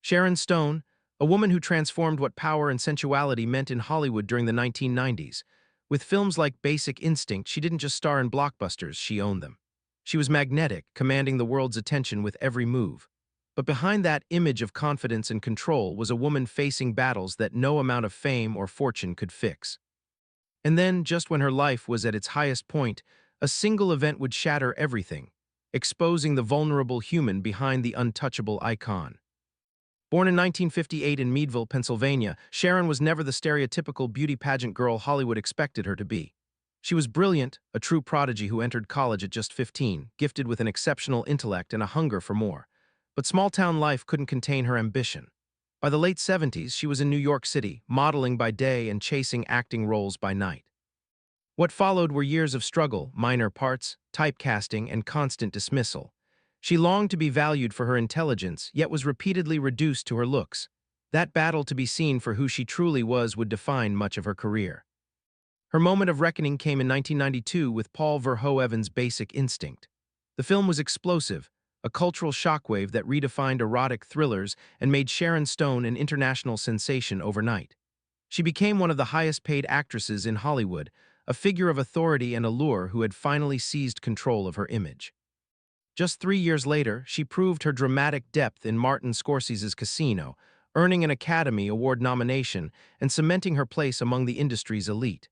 Sharon Stone, a woman who transformed what power and sensuality meant in Hollywood during the 1990s. With films like Basic Instinct, she didn't just star in blockbusters, she owned them. She was magnetic, commanding the world's attention with every move. But behind that image of confidence and control was a woman facing battles that no amount of fame or fortune could fix. And then, just when her life was at its highest point, a single event would shatter everything, exposing the vulnerable human behind the untouchable icon. Born in 1958 in Meadville, Pennsylvania, Sharon was never the stereotypical beauty pageant girl Hollywood expected her to be. She was brilliant, a true prodigy who entered college at just 15, gifted with an exceptional intellect and a hunger for more. But small-town life couldn't contain her ambition. By the late 70s, she was in New York City, modeling by day and chasing acting roles by night. What followed were years of struggle, minor parts, typecasting, and constant dismissal. She longed to be valued for her intelligence, yet was repeatedly reduced to her looks. That battle to be seen for who she truly was would define much of her career. Her moment of reckoning came in 1992 with Paul Verhoeven's Basic Instinct. The film was explosive, a cultural shockwave that redefined erotic thrillers and made Sharon Stone an international sensation overnight. She became one of the highest-paid actresses in Hollywood, a figure of authority and allure who had finally seized control of her image. Just 3 years later, she proved her dramatic depth in Martin Scorsese's Casino, earning an Academy Award nomination and cementing her place among the industry's elite.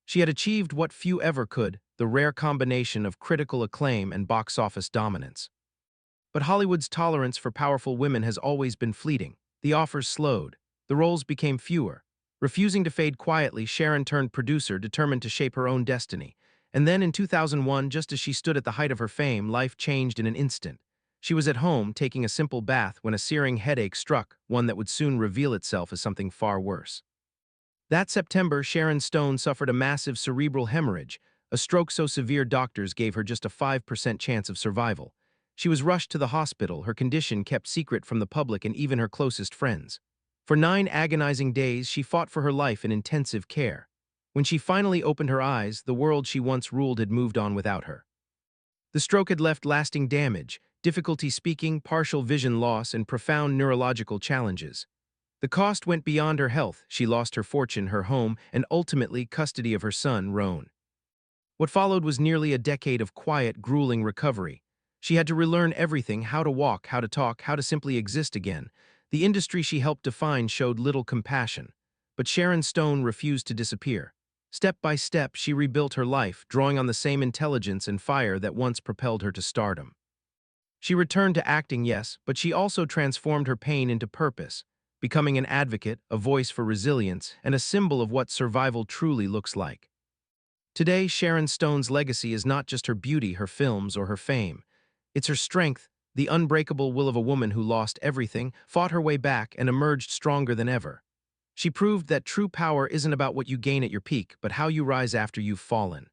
She had achieved what few ever could, the rare combination of critical acclaim and box office dominance. But Hollywood's tolerance for powerful women has always been fleeting. The offers slowed. The roles became fewer. Refusing to fade quietly, Sharon turned producer, determined to shape her own destiny. And then in 2001, just as she stood at the height of her fame, life changed in an instant. She was at home, taking a simple bath, when a searing headache struck, one that would soon reveal itself as something far worse. That September, Sharon Stone suffered a massive cerebral hemorrhage, a stroke so severe doctors gave her just a 5% chance of survival. She was rushed to the hospital, her condition kept secret from the public and even her closest friends. For 9 agonizing days, she fought for her life in intensive care. When she finally opened her eyes, the world she once ruled had moved on without her. The stroke had left lasting damage, difficulty speaking, partial vision loss, and profound neurological challenges. The cost went beyond her health. She lost her fortune, her home, and ultimately custody of her son, Roan. What followed was nearly a decade of quiet, grueling recovery. She had to relearn everything: how to walk, how to talk, how to simply exist again. The industry she helped define showed little compassion. But Sharon Stone refused to disappear. Step by step, she rebuilt her life, drawing on the same intelligence and fire that once propelled her to stardom. She returned to acting, yes, but she also transformed her pain into purpose, becoming an advocate, a voice for resilience, and a symbol of what survival truly looks like. Today, Sharon Stone's legacy is not just her beauty, her films, or her fame. It's her strength, the unbreakable will of a woman who lost everything, fought her way back, and emerged stronger than ever. She proved that true power isn't about what you gain at your peak, but how you rise after you've fallen.